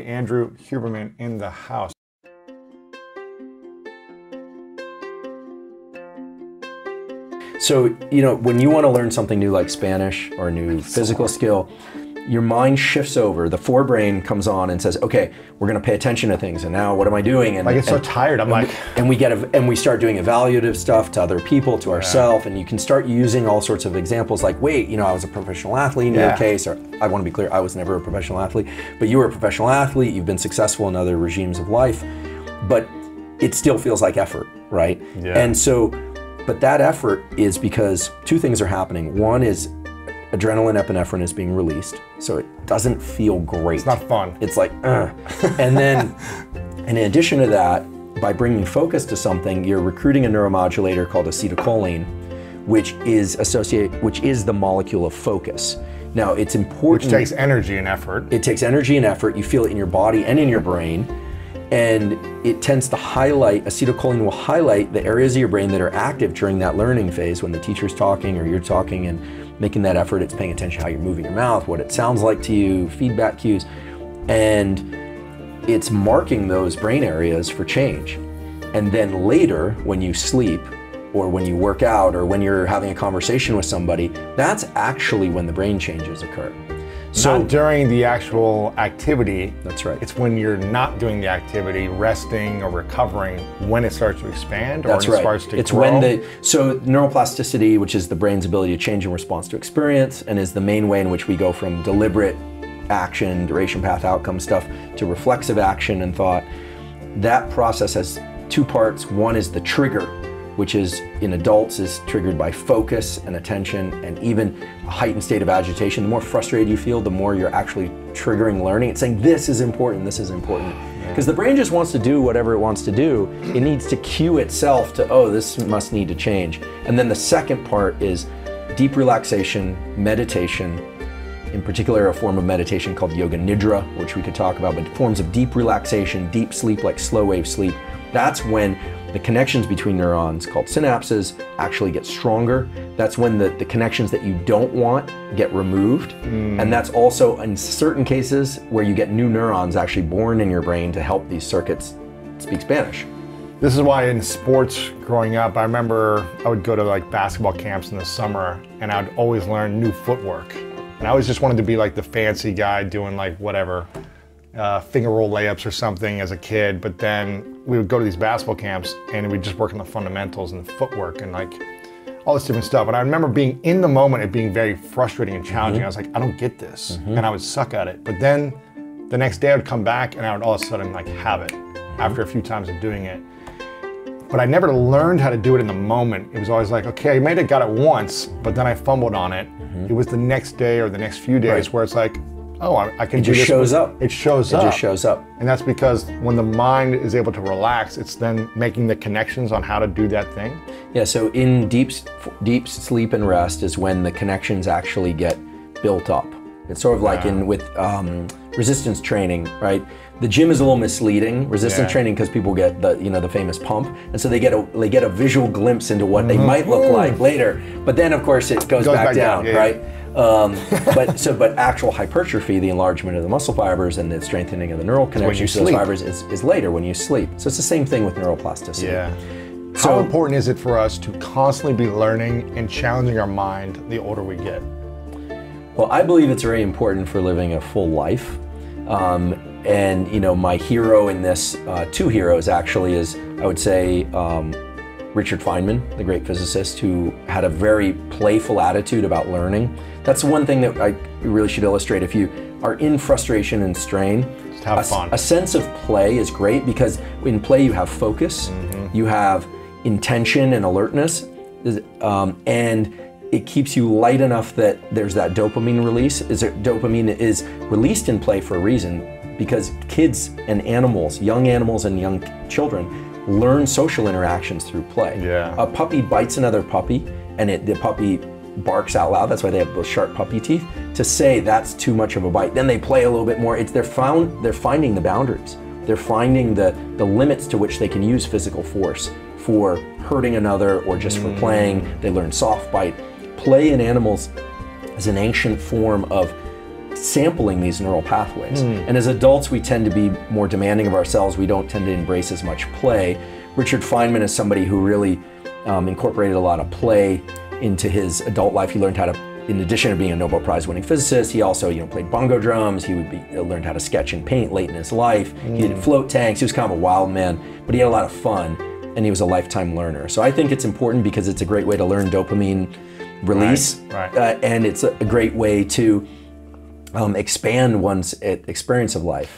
Andrew Huberman in the house. So, you know, when you want to learn something new like Spanish or a new physical skill, your mind shifts over, the forebrain comes on and says, okay, we're going to pay attention to things, and now what am I doing? And I get so tired, and we start doing evaluative stuff to other people, to ourselves, and you can start using all sorts of examples like, wait, you know, I was a professional athlete in your case, or I want to be clear, I was never a professional athlete, but you were a professional athlete, you've been successful in other regimes of life, but it still feels like effort, right? Yeah. And so, but that effort is because two things are happening. One is adrenaline, epinephrine is being released, so it doesn't feel great. It's not fun. It's like, And then, in addition to that, by bringing focus to something, you're recruiting a neuromodulator called acetylcholine, which is the molecule of focus. Now, it's important. Which takes energy and effort. It takes energy and effort. You feel it in your body and in your brain. And it tends to highlight, acetylcholine will highlight the areas of your brain that are active during that learning phase when the teacher's talking or you're talking and making that effort. It's paying attention to how you're moving your mouth, what it sounds like to you, feedback cues, and it's marking those brain areas for change. And then later, when you sleep, or when you work out, or when you're having a conversation with somebody, that's actually when the brain changes occur. So not during the actual activity. That's right. It's when you're not doing the activity, resting or recovering, when it starts to expand, or that's when right. It starts to it's grow. When so neuroplasticity, which is the brain's ability to change in response to experience, and is the main way in which we go from deliberate action, duration, path, outcome stuff, to reflexive action and thought. That process has two parts. One is the trigger, which is in adults is triggered by focus and attention and even a heightened state of agitation. The more frustrated you feel, the more you're actually triggering learning. It's saying this is important, this is important. Because the brain just wants to do whatever it wants to do. It needs to cue itself to, oh, this must need to change. And then the second part is deep relaxation, meditation, in particular a form of meditation called yoga nidra, which we could talk about, but forms of deep relaxation, deep sleep like slow wave sleep. That's when the connections between neurons, called synapses, actually get stronger. That's when the connections that you don't want get removed. And that's also in certain cases where you get new neurons actually born in your brain to help these circuits speak Spanish. This is why in sports growing up, I remember I would go to like basketball camps in the summer and I'd always learn new footwork. And I always just wanted to be like the fancy guy doing like whatever, finger roll layups or something as a kid, but then we would go to these basketball camps and we'd just work on the fundamentals and the footwork and like all this different stuff. And I remember being in the moment, it being very frustrating and challenging. I was like, I don't get this. And I would suck at it. But then the next day I would come back and I would all of a sudden like have it after a few times of doing it. But I never learned how to do it in the moment. It was always like, okay, I may have got it once, but then I fumbled on it. It was the next day or the next few days where it's like, oh, I can do this. It just shows up. It shows up. It just shows up. And that's because when the mind is able to relax, it's then making the connections on how to do that thing. Yeah, so in deep sleep and rest is when the connections actually get built up. It's sort of like with resistance training, right? The gym is a little misleading, resistance training, because people get the famous pump, and so they get a visual glimpse into what they might look like later. But then of course it goes back down, right? But actual hypertrophy, the enlargement of the muscle fibers and the strengthening of the neural connections to those fibers is later when you sleep. So it's the same thing with neuroplasticity. Yeah. So how important is it for us to constantly be learning and challenging our mind the older we get? Well, I believe it's very important for living a full life. And you know, my hero in this, two heroes actually, is I would say Richard Feynman, the great physicist, who had a very playful attitude about learning. That's one thing that I really should illustrate. If you are in frustration and strain, just have fun. A sense of play is great, because in play you have focus, you have intention and alertness, and it keeps you light enough that there's that dopamine release. Dopamine is released in play for a reason, because kids and animals, young animals and young children, learn social interactions through play. Yeah. A puppy bites another puppy, and the puppy barks out loud. That's why they have those sharp puppy teeth, to say that's too much of a bite. Then they play a little bit more. They're finding the boundaries. They're finding the limits to which they can use physical force for hurting another or just for playing. They learn soft bite. Play in animals is an ancient form of sampling these neural pathways. And as adults, we tend to be more demanding of ourselves. We don't tend to embrace as much play. Richard Feynman is somebody who really incorporated a lot of play into his adult life. He learned how to, in addition to being a Nobel Prize winning physicist, he also played bongo drums. He learned how to sketch and paint late in his life. He did float tanks. He was kind of a wild man, but he had a lot of fun, and he was a lifetime learner. So I think it's important because it's a great way to learn dopamine release, and it's a great way to expand one's experience of life.